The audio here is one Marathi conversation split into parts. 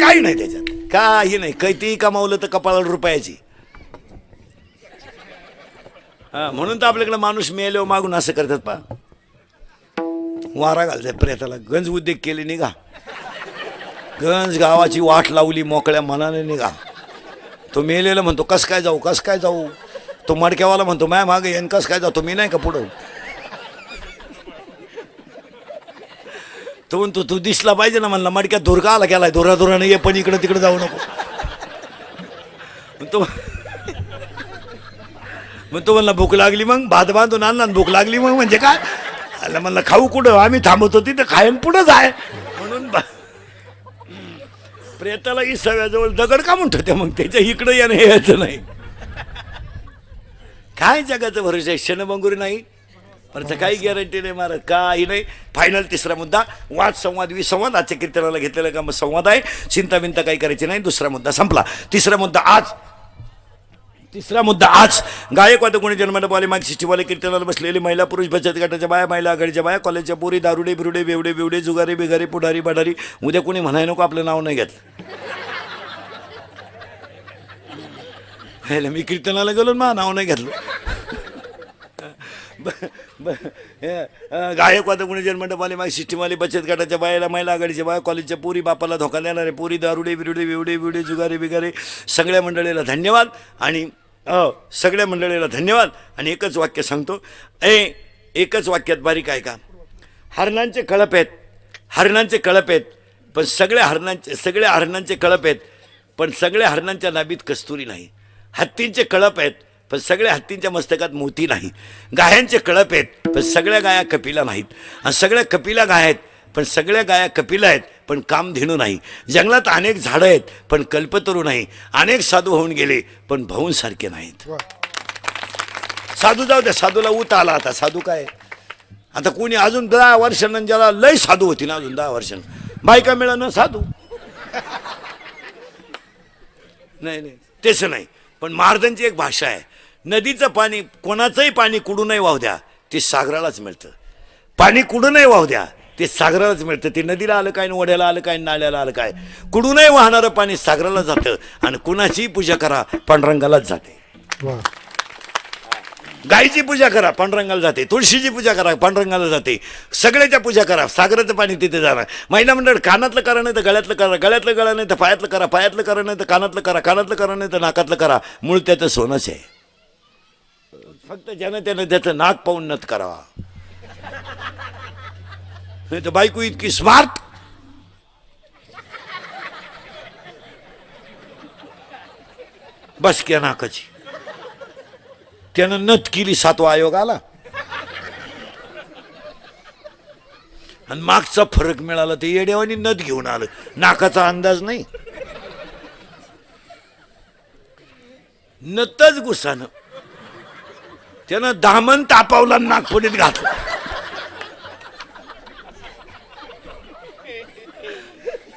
काही नाही त्याच्यात, काही नाही. किती कमावलं तर कपाळाला रुपयाची. हा, म्हणून तर आपल्याकडे माणूस मेल्यावर मागून असं करतात पा, वारा घालतात प्रेताला. गंज उद्योग केले निघा, गंज गावाची वाट लावली, मोकळ्या मनाने निघा. तो मेलेला म्हणतो कस काय जाऊ, कस काय जाऊ. तो मडक्यावाला म्हणतो माय मागे येईन, कस काय जातो, मी नाही का पुढं. तो म्हणतो तू दिसला पाहिजे ना, म्हणला मडक्यात धुर का आला गेलाय, धुराधुराने ये, पण इकडे तिकडे जाऊ नको. मग तो म्हणला भूक लागली, मग भात बांधून आणला, भूक लागली मग म्हणजे काय आला. म्हणलं खाऊ कुठं, आम्ही थांबवतो तिथं खायन पुढंच आहे. म्हणून प्रेताला ही सगळ्याजवळ दगड का म्हणतो ते, मग त्याच्या इकडं यानं यायचं नाही. काय जगाचं भरोसा, क्षणभंगुरी नाही, परत काही गॅरंटी नाही महाराज, काही नाही. फायनल तिसरा मुद्दा, वाद संवाद विसंवाद. आजच्या कीर्तनाला घेतलेला का मग संवाद आहे, चिंता बिंता काही करायची नाही. दुसरा मुद्दा संपला. तिसरा मुद्दा आज गायकवाद कोणी जन्मंडपवाले माग सिस्टीवाले कीर्तनाला बसलेले महिला पुरुष बचत गटाच्या बाया, महिला आघाडीच्या बाया, कॉलेजच्या पोरी, दारुडे बिरुडे बेवडे बिवडे, जुगारे बिगारे, पुढारी बडारी. उद्या कोणी म्हणाय नको आपलं नाव नाही घेतलं. मी कीर्तनाला गेलो ना नाव नाही घेतलं. गायकवाद कोणी जन्मंडपवाले माग सिस्टीमवाले बचत गटाच्या बायाला, महिला आघाडीच्या बाया, कॉलेजच्या पोरी, बापाला धोका देणारे पोरी, दारुडे बिरुडे बेवडे बिवडे, जुगारे बिगारे, सगळ्या मंडळीला धन्यवाद. आणि सगळ्या मंडळीला धन्यवाद. आणि एकच वाक्य सांगतो, एकच वाक्यात बारीक आहे का, हरणांचे कळप आहेत, हरणांचे कळप आहेत, पण सगळ्या हरणांचे कळप आहेत, पण सगळ्या हरणांच्या नाभीत कस्तुरी नाही. हत्तींचे कळप आहेत, पण सगळ्या हत्तींच्या मस्तकात मोती नाही. गायांचे कळप आहेत, पण सगळ्या गाया कपिला नाहीत. आणि सगळ्या कपिला गाय आहेत, पण सगळ्या गाया कपिला आहेत, पण कामधेनू नाही. जंगलात अनेक झाडं आहेत, पण कल्पतरू नाही. अनेक साधू होऊन गेले, पण भाऊंसारखे नाहीत. साधू जाऊ द्या, साधूला ऊत आला. आता साधू काय, आता कोणी अजून 10 वर्षांना ज्याला लय साधू होती ना, अजून 10 वर्षांना बायका मिळालं साधू नाही नाही तसं नाही. पण महाराजांची एक भाषा आहे, नदीचं पाणी, कोणाचंही पाणी कुठूनही नाही वाहू द्या, ते सागरालाच मिळतं. पाणी कुठूनही नाही वाहू द्या, ते सागरालाच मिळतं. ते नदीला आलं काय, ओढ्याला आलं काय, नाल्याला आलं काय, कुठूनही वाहणारं पाणी सागराला जातं. आणि कुणाचीही पूजा करा, पांडुरंगालाच जाते. गायीची पूजा करा, पांडुरंगाला जाते. तुळशीची पूजा करा, पांडुरंगाला जाते. सगळ्याच्या पूजा करा, सागराचं पाणी तिथे जाणार. महिला मंडळ कानातलं करा नाही तर गळ्यातलं करा, गळ्यातलं करा नाही तर पायातलं करा, पायातलं करा नाही तर कानातलं करा, कानातलं करा नाही तर नाकातलं करा. मूळ त्याचं सोनंच आहे. फक्त ज्यानं त्यानं त्याचं नाक पाहून नत करावा. नाही तर बायको इतकी स्मार्ट, बस क्या नाकाची, त्यानं नथ केली, 7वा आयोग आला. आणि मागचा फरक मिळाला, ते येड्यावानी नथ घेऊन आलं, नाकाचा अंदाज नाही. नतच गुस्सानं त्यानं दामन तापावला, नागपुडीत घातलं.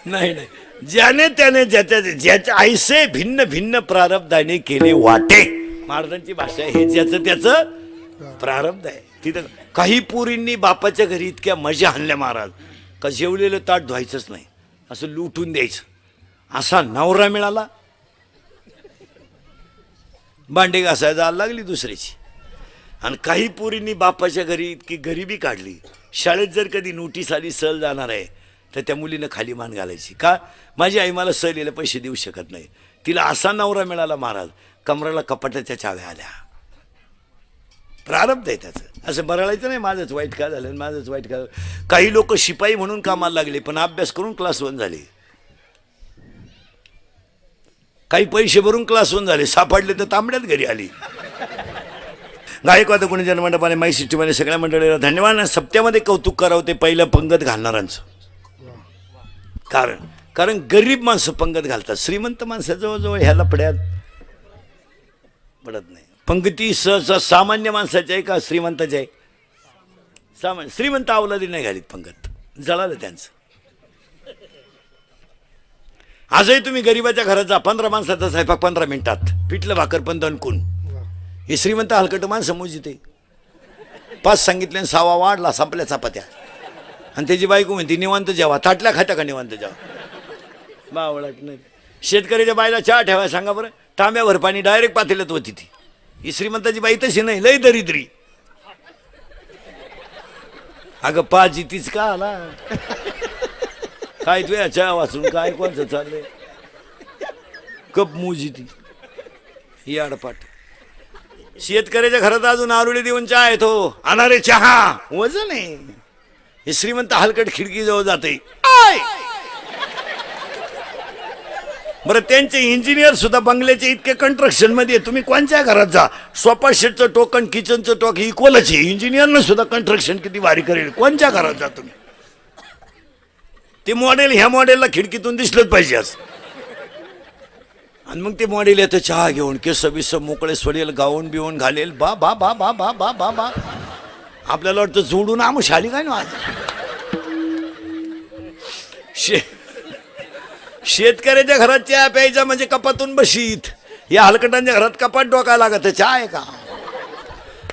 नाही नाही, ज्याने त्याने ज्याच्या ऐसे भिन्न भिन्न प्रारब्धाने केले वाटे. महाराजांची भाषा हे ज्याचं त्याचं प्रारब्ध आहे. तिथं काही पोरींनी बापाच्या घरी इतक्या मजा आणल्या महाराज, का जेवलेलं ताट धुवायचंच नाही, असं लुटून द्यायचं. असा नवरा मिळाला, भांडे घासायला जायला लागली दुसऱ्याची. आणि काही पोरींनी बापाच्या घरी इतकी गरिबी काढली, शाळेत जर कधी नोटीस आली सहल जाणार आहे तर त्या मुलीनं खाली मान घालायची. का, माझी आई मला सहलीला पैसे देऊ शकत नाही. तिला असा नवरा मिळाला महाराज, कमराला कपाटाच्या चाव्या आल्या. प्रारब्ध आहे त्याचं. असं बरळायचं नाही माझंच वाईट का झालं, माझंच वाईट का. काही लोक शिपाई म्हणून कामाला लागले, पण अभ्यास करून क्लास 1 झाले. काही पैसे भरून क्लास 1 झाले, सापडले तर तांबड्यात घरी आली. गायकवाद कोणी जन्मंडपाने माई सिस्टीमध्ये सगळ्या मंडळीला धन्यवाद. सप्त्यामध्ये कौतुक करावं ते पहिलं पंगत घालणाऱ्यांचं. कारण गरीब माणसं पंगत घालतात, श्रीमंत माणसं जवळजवळ ह्याला पड्यात पडत नाही. पंगती सहसा सामान्य माणसाची आहे का श्रीमंताची आहे? सामान्य. श्रीमंत अवलादी नाही घालीत पंगत, जळालं त्यांचं. आजही तुम्ही गरीबाच्या घरात जा, 15 माणसाचा स्वयंपाक 15 मिनिटात, पिठलं भाकर पण दणकून. हे श्रीमंत हलकट माणसं मोजिते. 5 सांगितले, 6वा वाढला, संपल्या चपात्या. आणि त्याची बायको म्हणते निवांत जेवा, ताटल्या खात्या का निवांत जेवा. बावळट नाही. शेतकऱ्याच्या बाईला चहा ठेवाय सांगा बरं, तांब्यावर पाणी डायरेक्ट पातेल्यात होती ती. ही श्रीमंताची बाई तशी नाही, लय दरिद्री. अगं पाजी तीच का आला काय तुझ्या चहा वाचून काय कोणचं चाललंय, कप मुजी ती ही आडपाट. शेतकऱ्याच्या घरात अजून आरुळे देऊन चहा येतो, अनारे चहा वजन आहे. हे श्रीमंत हलकट खिडकी जवळ जाते. बरं त्यांचे इंजिनियर सुद्धा बंगल्याचे इतके कंस्ट्रक्शन मध्ये, तुम्ही कोणत्या घरात जा, सोफा सेटचं टोकन किचनचं टोक इक्वलच आहे. इंजिनियरनं सुद्धा कंस्ट्रक्शन किती भारी करेल, कोणत्या घरात जा तुम्ही. ते मॉडेल ह्या मॉडेलला खिडकीतून दिसलंच पाहिजे आज. आणि मग ते मॉडेल येतं चहा घेऊन, केस बिस मोकळे सोडेल, गाऊन बिवून घालेल. बा बा बा बा बा बा बा बा आपल्याला वाटतं जोडून आमुशाली काय ना. शेतकऱ्याच्या घरात चहा प्यायचा म्हणजे कपातून बशीत. या हलकटांच्या घरात कपात डोका लागत, चहा आहे का.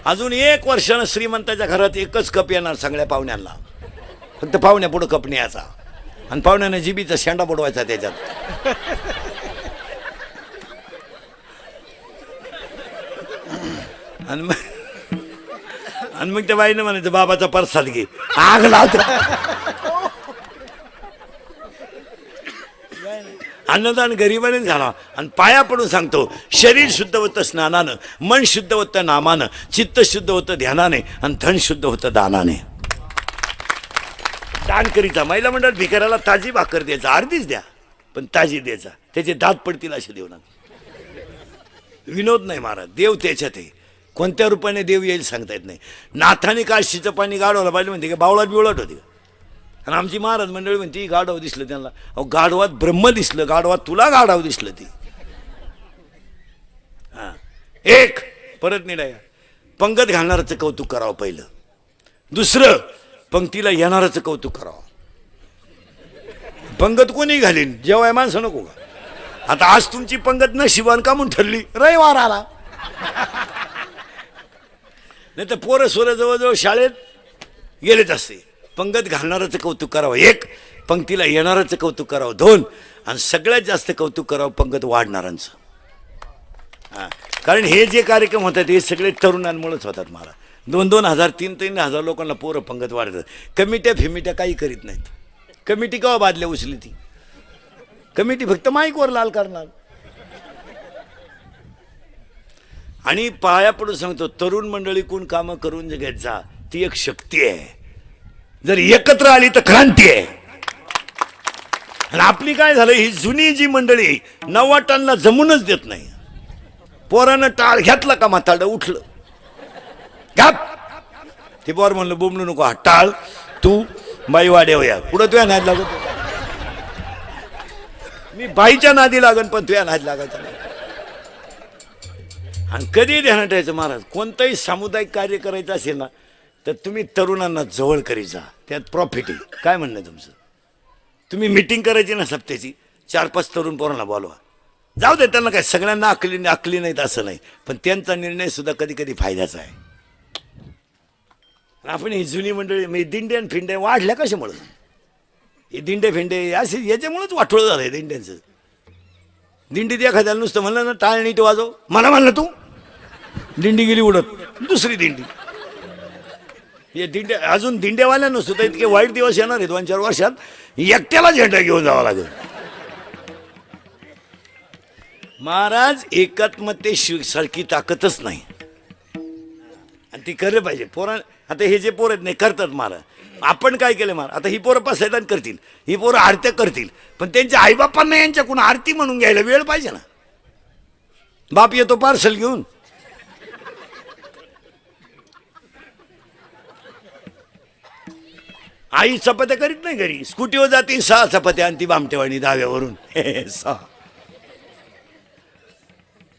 अजून 1 वर्षानं श्रीमंताच्या घरात एकच कप येणार सगळ्या पाहुण्यांना, फक्त पाहुण्या पुढं कप न्यायचा आणि पाहुण्यानं जिबीचा शेंडा बुडवायचा त्याच्यात. आणि मग त्या बाईनं म्हणायचं बाबाचा परसाद घे, आग लावतो. अन्नदान गरिबाने झाला. आणि पाया पडून सांगतो, शरीर शुद्ध होतं स्नानानं, मन शुद्ध होतं नामानं, चित्त शुद्ध होतं ध्यानाने, आणि धन शुद्ध होतं दानाने. दान करीता महिला मंडळ भिकाऱ्याला ताजी भाकर द्यायचा, अर्धीच द्या पण ताजी द्यायचा, त्याचे दात पडतील असे देऊ नका. विनोद नाही महाराज, देव त्याच्यात आहे. कोणत्या रूपाने देव येईल सांगता येत नाही. नाथाने काशीचं पाणी गाडवलं पाहिजे म्हणते का, बावळात बिवळाट होती. आणि आमची महाराज मंडळी म्हणती गाढव दिसलं त्यांना. अहो गाढवात ब्रह्म दिसलं, गाढवात तुला गाढव दिसलं. ती हा एक परत निडाया. पंगत घालणारचं कौतुक करावं पहिलं, दुसरं पंक्तीला येणारचं कौतुक करावं. पंगत कोणी घालीन, जेव्हा माणसं नको का. आता आज तुमची पंगत नशिबान का म्हणून ठरली, रविवार आला. नाही तर पोरं सोरं जवळजवळ शाळेत गेलेच असते. पंगत घालणारचं कौतुक करावं एक, पंक्तीला येणारचं कौतुक करावं दोन, आणि सगळ्यात जास्त कौतुक करावं पंगत वाढणाऱ्यांचं. हां, कारण हे जे कार्यक्रम होतात हे सगळे तरुणांमुळेच होतात. मला 2-2 हजार 3-3 हजार लोकांना पोरं पंगत वाढतात. कमिट्या फिमिट्या काही करीत नाहीत. कमिटी केव्हा बादल्या उचली ती कमिटी फक्त माईकवर लाल करणार. आणि पाया पडून सांगतो, तरुण मंडळी कोण कामं करून जगत जा, ती एक शक्ती आहे. जर एकत्र आली तर क्रांती आहे. आणि आपली काय झालं, ही जुनी जी मंडळी नव्वाटांना जमूनच देत नाही. पोरानं टाळ घेतला का म्हातारडं उठलं घाप. ते पोर म्हणलं बोंबलू नको, हा टाळ तू बाई वाड्यावया पुढं तुझ्या नाद लागत. मी बाईच्या नादी लागन पण तुझ्या नाद लागायचं नाही. आणि कधी ध्यानात ठेवायचं महाराज, कोणतंही सामुदायिक कार्य करायचं असेल ना तर तुम्ही तरुणांना जवळ करीत जा, त्यात प्रॉफिट आहे. काय म्हणणं आहे तुमचं. तुम्ही मिटिंग करायची ना सप्त्याची, 4-5 तरुण पोरांना बोलवा. जाऊ दे, त्यांना काय सगळ्यांना अकली नाहीत असं नाही, पण त्यांचा निर्णय सुद्धा कधी कधी फायद्याचा आहे. आपण ही जुनी मंडळी म्हणजे दिंड्या फिंड्या वाढल्या कशामुळं, हे दिंडे फिंडे असे याच्यामुळेच वाटोळं झालं आहे दिंड्यांचं. दिंडीत एखाद्याला नुसतं म्हणलं ना टाळ नीट वाजव, मला म्हणलं तू, दिंडी गेली उडत, दुसरी दिंडी. हे दिंड्या अजून दिंड्यावाल्यांना सुद्धा इतके वाईट दिवस येणार आहे 2-4 वर्षात, एकट्याला झेंडा घेऊन जावा लागेल. महाराज एकात्मतेसारखी ताकदच नाही, आणि ती करलं पाहिजे. पोरा आता हे जे पोरं नाही करतात महाराज, आपण काय केलं महाराज, आता ही पोरं पसायदान करतील, ही पोरं आरत्या करतील, पण त्यांच्या आईबापांना यांच्याकडून आरती म्हणून घ्यायला वेळ पाहिजे ना. बाप येतो पार्सल घेऊन, आई चपात्या करीत नाही घरी, स्कूटीवर जाते 6 चपात्या आणि ती बामटेवाणी दाव्यावरून 6.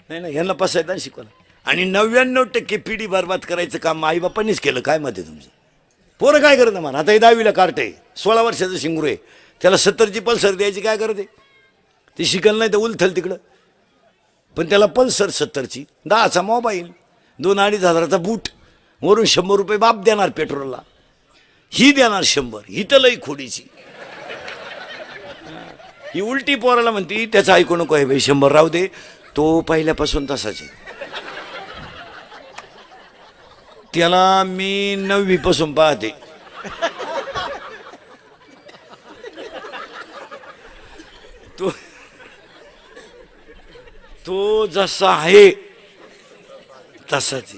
नाही यांना पसायदान शिकवलं. आणि 99% पिढी बरबाद करायचं काम आईबापांनीच केलं. काय मत आहे तुमचं. पोरं काय करत म्हणा, आता हे 10वीला कार्ट आहे, 16 वर्षाचं शिंगरू आहे, त्याला 70ची पल्सर द्यायची, काय करते ती शिकल नाही तर उलथल तिकडं. पण त्याला पल्सर 70ची, 10चा मोबाईल, 2-2.5 हजाराचा बूट, वरून 100 रुपये बाप देणार पेट्रोलला, ही देणार 100, ही तर लई खोडीची. ही उलटी पोराला म्हणती त्याचं ऐकू नको आहे बाई, 100 राहू दे, तो पहिल्यापासून तसाच आहे. त्याला मी 9वी पासून पाहते. तो जसा आहे तसाच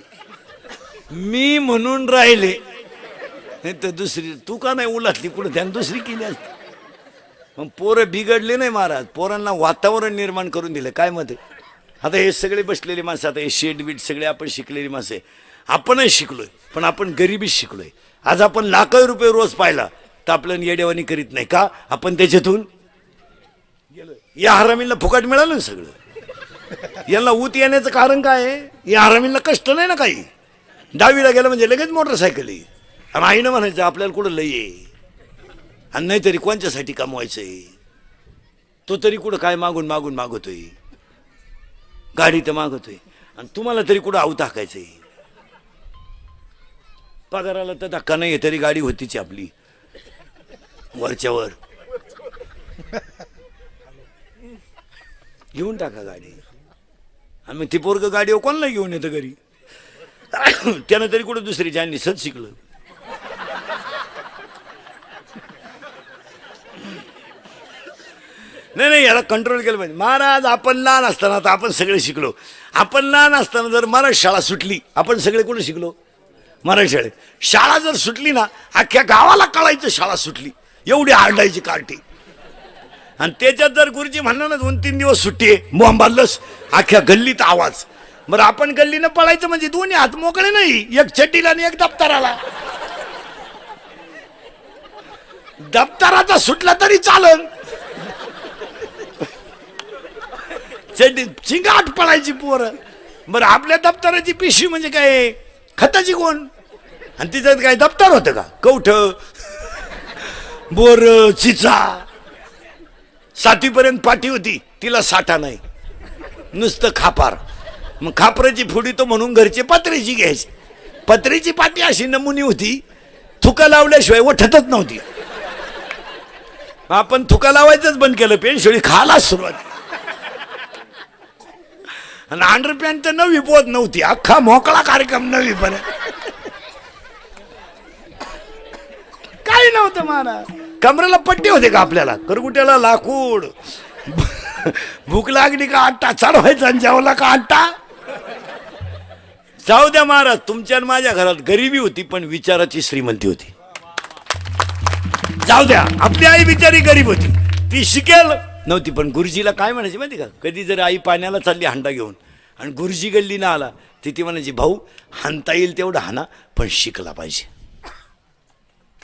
मी म्हणून राहिले, नाही तर दुसरी तू का नाही उलाटली कुठं, त्यानं दुसरी केली असती. मग पोरं बिघडले नाही महाराज, पोरांना वातावरण निर्माण करून दिलं. काय मत आहे? आता हे सगळे बसलेली माणसं, आता हे शेड बीट सगळे आपण शिकलेली माणसं आहे. आपणही शिकलोय, पण आपण गरिबीच शिकलोय. आज आपण लाखो रुपये रोज पाहिला तर आपल्याला येडेवानी करीत नाही का? आपण त्याच्यातून गेलो. या हरामींना फुकट मिळालं ना सगळं. यांना ऊत येण्याचं कारण काय आहे? या हरामींना कष्ट नाही ना काही. 10वीला गेलं म्हणजे लगेच मोटरसायकल आहे. आणि आईनं म्हणायचं आपल्याला कुठं लई आहे, आणि नाही तरी कोणच्यासाठी कमवायचंय. तो तरी कुठं काय मागून मागून मागवतोय, गाडी तर मागवतोय, आणि तुम्हाला तरी कुठं आऊ टाकायचंय. पगाराला तर धक्का नाही तरी गाडी होतीच आपली वरच्यावर. घेऊन टाका गाडी. आम्ही ती पोरग गाडी कोणाला घेऊन येतं घरी. त्यानं तरी कुठं दुसरी ज्यांनी सत शिकलं. नाही नाही, याला कंट्रोल केलं पाहिजे महाराज. आपण लहान असताना, आता आपण सगळे शिकलो. आपण लहान असताना जर मराठी शाळा सुटली, आपण सगळे कुठे शिकलो? मराठी शाळेत. शाळा जर सुटली ना, अख्ख्या गावाला कळायचं शाळा सुटली, एवढी आरडायची कार्टी. आणि त्याच्यात जर गुरुजी म्हणणार ना 2-3 दिवस सुट्टी आहे, मोहम्मदलस अख्ख्या गल्लीत आवाज. बरं आपण गल्लीनं पळायचं म्हणजे दोन्ही हात मोकळे नाही, एक चड्डीला आणि एक दप्तराला. दप्तराचा सुटला तरी चालन, चड्डी चिंगाट पळायची पोरं. बरं आपल्या दप्तराची पिशवी म्हणजे काय खताची कोण, आणि तिच्यात काय दप्तर होतं का? कवठ, बोर, चिचा. 7वीपर्यंत पाटी होती, तिला साठा नाही, नुसतं खापार. मग खापराची फुडी तो म्हणून घरचे पत्र्याची घ्यायची. पत्र्याची पाटी अशी नमुनी होती, थुका लावल्याशिवाय उठतच नव्हती. आपण थुका लावायचंच बंद केलं, पेन्शिळी खायला सुरुवात. आणि अंडरपॅन्ट तर 9वी पोत नव्हती, अख्खा मोकळा कार्यक्रम 9वी पर्यंत. काही नव्हतं महाराज. कमरेला पट्टी होते का आपल्याला? करगुट्याला लाकूड. भूक लागली का आट्टा चढवायचा, आणि जेवला का आट्टा. जाऊ द्या महाराज, तुमच्या माझ्या घरात गरिबी होती पण विचाराची श्रीमंती होती. जाऊ द्या, आपली आई बिचारी गरीब होती, ती शिकेल नव्हती. पण गुरुजीला काय म्हणायची माहिती का? कधी जर आई पाण्याला चालली हांडा घेऊन आणि गुरुजी गल्लीनं आला, ती म्हणायची भाऊ हाणता येईल तेवढं हाना, पण शिकला पाहिजे.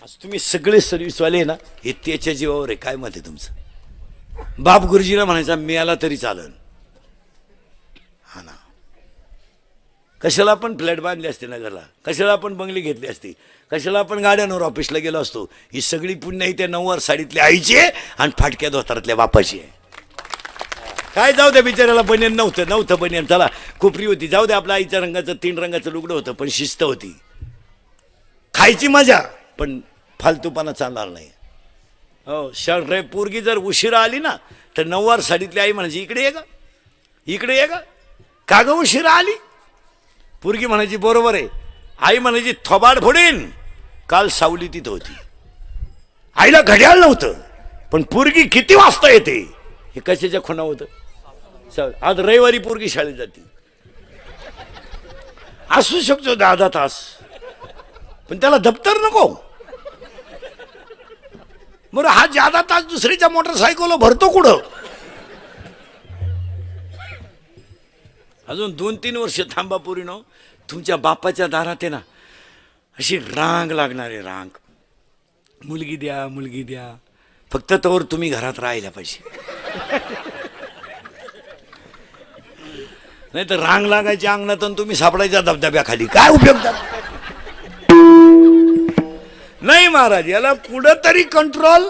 आज तुम्ही सगळे सर्व्हिसवाले ना, हे त्याच्या जीवावर आहे. काय मत आहे तुमचं? बाप गुरुजीला म्हणायचा मिळाला तरी चालन, हा ना. कशाला आपण फ्लॅट बांधले असते नगरला, कशाला आपण बंगली घेतली असती, कशाला आपण गाड्यांवर ऑफिसला गेलो असतो. ही सगळी पुण्य त्या 9वार साडीतल्या आईची आहे आणि फाटक्या धोतारातल्या बापाची आहे. काय जाऊ द्या, बिचाऱ्याला बनियन नव्हतं बनियन. चला कोपरी होती, जाऊ द्या. आपल्या आईच्या रंगाचं 3 रंगाचं लुगडं होतं, पण शिस्त होती. खायची मजा, पण फालतूपणा चालणार नाही. हो, रे पोरगी जर उशिरा आली ना, तर 9वार साडीतली आई म्हणायची इकडे ये का, इकडे ये का ग उशिरा आली. पोरगी म्हणायची बरोबर आहे. आई म्हणायची थोबाड फोडीन, काल सावली तिथं होती. आईला घड्याळ नव्हतं, पण पोरगी किती वाजता येते हे कशाच्या खुणा होतं. आज रविवारी पोरगी शाळेत जाते, असू शकतो 10 तास, पण त्याला दप्तर नको. बरं हा 10 तास दुसरीच्या मोटरसायकलला भरतो कुठं? अजून 2-3 वर्ष थांबा पोरीनो, तुमच्या बापाच्या दारात आहे ना अशी रांग लागणार आहे, रांग. मुलगी द्या, मुलगी द्या. फक्त तोवर तुम्ही घरात राहायला पाहिजे. नाही तर रांग लागायची अंगणात आणि तुम्ही सापडायच्या धबधब्याखाली. काय उपयोग नाही महाराज. याला कुठंतरी कंट्रोल.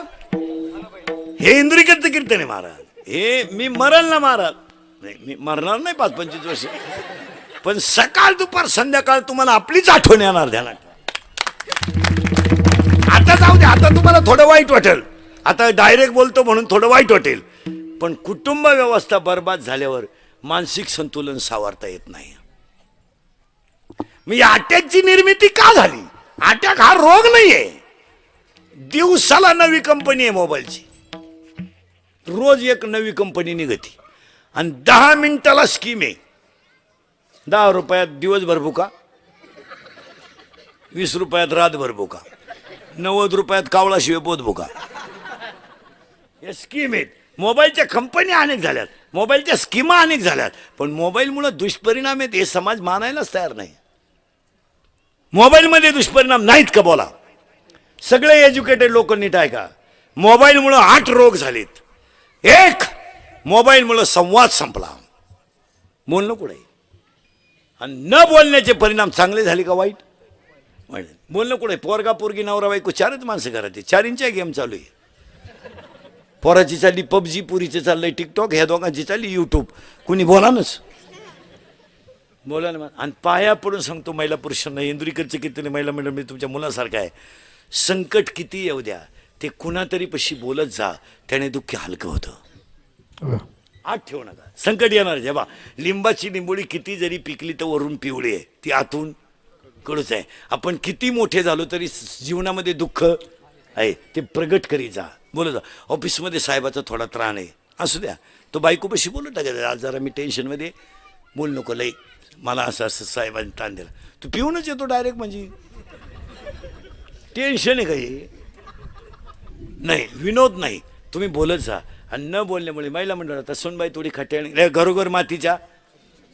हे इंद्रिकेचं कीर्तन आहे महाराज. हे मी मरल ना महाराज, नाही मी मरणार नाही 5-25 वर्ष, पण सकाळ दुपार संध्याकाळ तुम्हाला आपलीच आठवण येणार. ध्यानात. आता जाऊ दे, आता तुम्हाला थोडं वाईट वाटेल, आता डायरेक्ट बोलतो म्हणून थोडं वाईट वाटेल, पण कुटुंब व्यवस्था बर्बाद झाल्यावर मानसिक संतुलन सावरता येत नाही. मी अटॅकची निर्मिती का झाली? अटॅक हा रोग नाहीये. दिवसाला नवी कंपनी आहे मोबाईलची, रोज एक नवी कंपनी निघती आणि 10 मिनिटाला स्कीम आहे. 10 रुपयात दिवसभर भुका, 20 रुपयात रातभर भुका, 90 रुपयात कावळा शिवे पोत भुका. या स्कीम आहेत. मोबाईलच्या कंपन्या अनेक झाल्यात, मोबाईलच्या स्कीमा अनेक झाल्यात, पण मोबाईलमुळे दुष्परिणाम आहेत हे समाज मानायलाच तयार नाही. मोबाईलमध्ये दुष्परिणाम नाहीत का? बोला. सगळे एज्युकेटेड लोक नीट आहे का? मोबाईलमुळे 8 रोग झालेत. एक, मोबाईलमुळे संवाद संपला. बोलणं कुठे? आणि न बोलण्याचे परिणाम चांगले झाले का वाईट? बोलणं कुठे? पोरगा पोरगी नवरा बायको 4च माणसं घरात, 4च्या गेम चालू आहे. पोराची चालली पबजी, पुरीचे चाललंय टिकटॉक, ह्या दोघांची चालली युट्यूब. कुणी बोलानच बोला ना. आणि पाया पडून सांगतो महिला पुरुषांना, इंदुरीकरचे किती महिला मंडळ मी तुमच्या मुलासारखं आहे. संकट किती येऊ द्या, ते कुणातरी पशी बोलत जा, त्याने दुःख हलकं होतं. आत ठेवू नका. संकट येणार जेव्हा. लिंबाची लिंबोळी किती जरी पिकली तर वरून पिवळी आहे, ती आतून कडूच आहे. आपण किती मोठे झालो तरी जीवनामध्ये दुःख आहे, ते प्रगट करी जा, बोलत जा. ऑफिसमध्ये साहेबाचा थोडा त्राण आहे, असू द्या, तो बायकोपाशी बोलत टाकायचं, आज जरा मी टेन्शनमध्ये, बोल नको लई, मला असं असं साहेबांनी ताण दिला. तू पिऊनच येतो डायरेक्ट, म्हणजे टेन्शन आहे काही नाही, विनोद नाही, तुम्ही बोलत जा. आणि न बोलण्यामुळे महिला मंडळात सोनबाई थोडी खट्याळी, घरोघर मातीच्या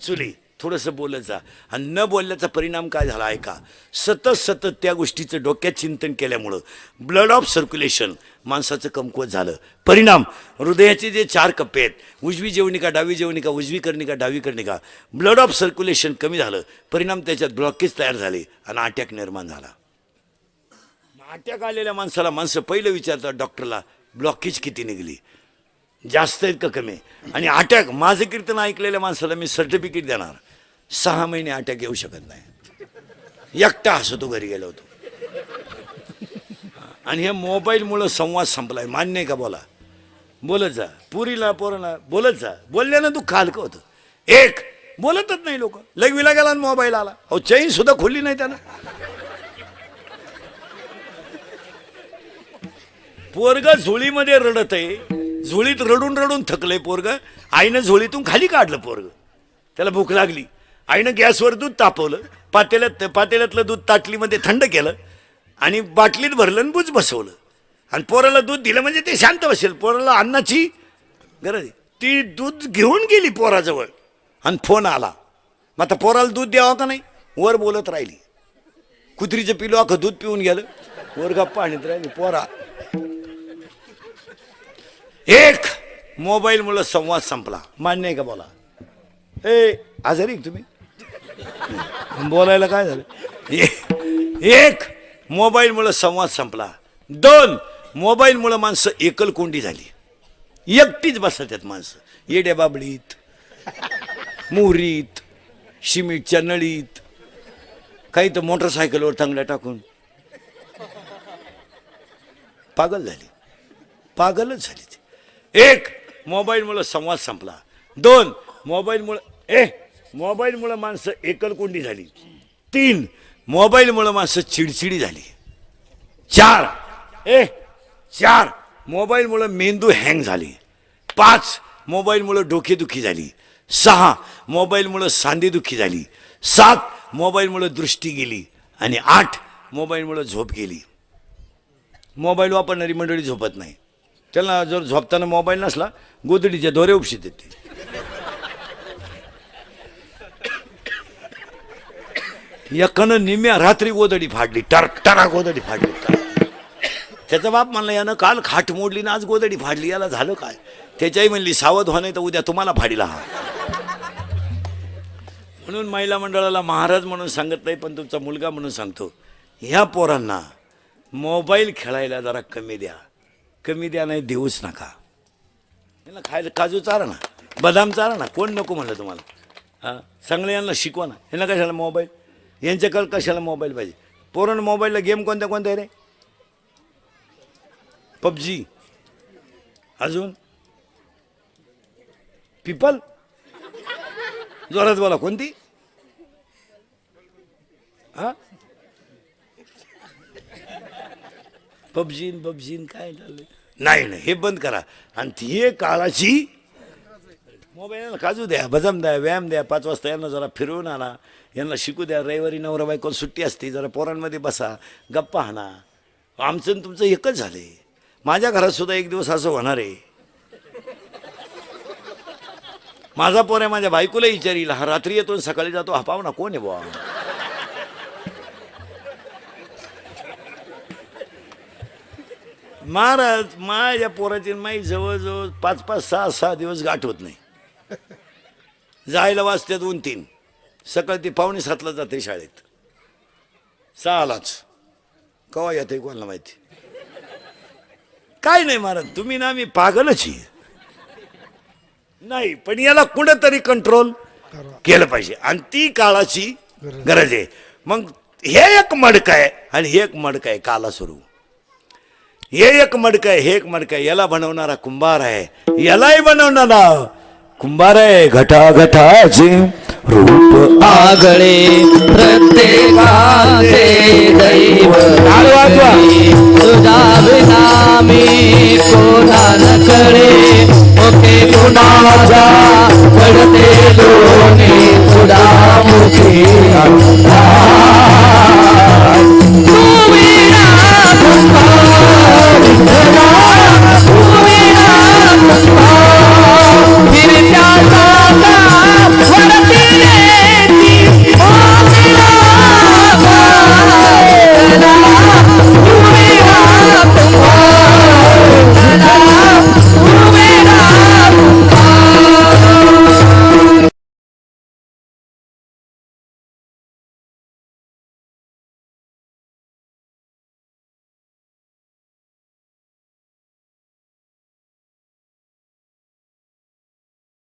चुली, थोडंसं बोलत जा. आणि न बोलल्याचा परिणाम काय झाला ऐका. सतत त्या गोष्टीचं डोक्यात चिंतन केल्यामुळं ब्लड ऑफ सर्क्युलेशन माणसाचं कमकुवत झालं. परिणाम, हृदयाचे जे 4 कप्पे आहेत, उजवी जेवणिका, डावी जेवणिका, उजवी कर्णिका, डावी कर्णिका, ब्लड ऑफ सर्क्युलेशन कमी झालं. परिणाम, त्याच्यात ब्लॉकेज तयार झाले आणि अटॅक निर्माण झाला. अटॅक आलेल्या माणसाला माणसं पहिलं विचारतात डॉक्टरला, ब्लॉकेज किती निघली, जास्त आहेत का कमी? आणि अटॅक, माझं कीर्तन ऐकलेल्या माणसाला मी सर्टिफिकेट देणार, 6 महिने अटॅक येऊ शकत नाही. एकटा हसतो घरी गेलो होतो. आणि हे मोबाईलमुळं संवाद संपलाय, मान्य आहे का? बोला. बोलत जा. पुरीला पोराला बोलत जा. बोलल्यानं दुःख हलकं होतं. एक, बोलतच नाही लोक. लग्वीला गेला आणि मोबाईल आला, अहो चैन सुद्धा खोलली नाही त्यानं. पोरग झोळीमध्ये रडत आहे, झोळीत रडून रडून थकलंय पोरग. आईनं झोळीतून खाली काढलं पोरग, त्याला भूक लागली. आईनं गॅसवर दूध तापवलं, पातेल्यातलं दूध ताटलीमध्ये थंड केलं आणि बाटलीत भरलं आणि बुज बसवलं. आणि पोराला दूध दिलं म्हणजे ते शांत बसेल. पोराला अन्नाची गरज आहे. ती दूध घेऊन गेली पोराजवळ आणि फोन आला. मग आता पोराला दूध द्यावं का नाही? वर बोलत राहिली. कुत्रीचं पिलो अख्खं दूध पिऊन गेलं, वर गप्पा आणत राहिली पोरा. एक, मोबाईलमुळे संवाद संपला, मान्य आहे का? बोला. आजारी तुम्ही बोलायला काय झालं? एक, मोबाईलमुळे संवाद संपला. 2, मोबाईलमुळे माणसं एकलकोंडी झाली, एकटीच बसतात माणसं. येड्या बाबडीत, मोहरीत, शिमिटच्या नळीत, काही तर मोटरसायकलवर चांगल्या टाकून पागल झाली, पागलच झाली. एक, मोबाईलमुळे संवाद संपला. 2, मोबाईलमुळे माणसं एकलकोंडी झाली. 3, मोबाईलमुळे माणसं चिडचिडी झाली. 4, मोबाईलमुळे मेंदू हँग झाली. 5, मोबाईलमुळे डोकेदुखी झाली. 6, मोबाईलमुळे सांधेदुखी झाली. 7, मोबाईलमुळे दृष्टी गेली. आणि 8, मोबाईलमुळे झोप गेली. मोबाईल वापरणारी मंडळी झोपत नाही. त्याला जर झोपताना मोबाईल नसला, गोदडीच्या दोरे उपशीत येते. एकानं निम्या रात्री गोदडी फाडली, टरा गोदडी फाडली. त्याचा बाप म्हणला, यानं काल खाट मोडली ना आज गोदडी फाडली, याला झालं काय? त्याच्याही म्हणली, सावध व्हा नाही तर उद्या तुम्हाला फाडीला हा. म्हणून महिला मंडळाला महाराज म्हणून सांगत नाही, पण तुमचा मुलगा म्हणून सांगतो, ह्या पोरांना मोबाईल खेळायला जरा कमी द्या. कमी द्या नाही, देऊच नका. यांना खायला काजू चारा ना, बदाम चारा ना, कोण नको म्हणलं तुम्हाला? हां, चांगलं यांना शिकवा ना. यांना कशाला मोबाईल? यांच्याकडे कशाला मोबाईल पाहिजे? पोरांना मोबाईलला गेम कोणत्या आहे रे? पबजी, अजून पिपल जोरात बोला, कोणती? हा पबजीन काय झालं? नाही नाही, हे बंद करा. आणि ती एक काळाची मोबाईल काजू द्या, बदाम द्या, व्यायाम द्या. 5 वाजता यांना जरा फिरवून आणा, यांना शिकू द्या. रविवारी नवरा बायको सुट्टी असते, जरा पोरांमध्ये बसा, गप्पा हाणा. आमचं आणि तुमचं एकच झाले. माझ्या घरात सुद्धा एक दिवस असं होणार आहे. माझा पोर आहे, माझ्या बायकोला विचारील, हा रात्री येतो सकाळी जातो, हा पाहुणा कोण आहे बुवा? महाराज माझ्या पोराची माई जवळजवळ 5-5, 6-6 दिवस गाठ होत नाही. जायला वाजते 2-3, सकाळी ती 6:45ला जाते शाळेत, 6लाच. कवा येते कोणाला माहिती. काय नाही महाराज, तुम्ही ना, मी पागलच आहे. नाही पण याला कुठेतरी कंट्रोल केलं पाहिजे, आणि ती काळाची गरज आहे. मग हे एक मडक आहे, आणि हे एक मडक आहे काला सुरू. हे एक मडक आहे, हे एक मडक आहे. याला बनवणारा कुंभार आहे, यालाही बनवणारा कुंभार आहे. घटाघटाचे रूप आगळे प्रत्येकाचे दैव तुझा विना मी कोणाला कळे. ओके कुणाचा पडते लोणे तुझा मुखी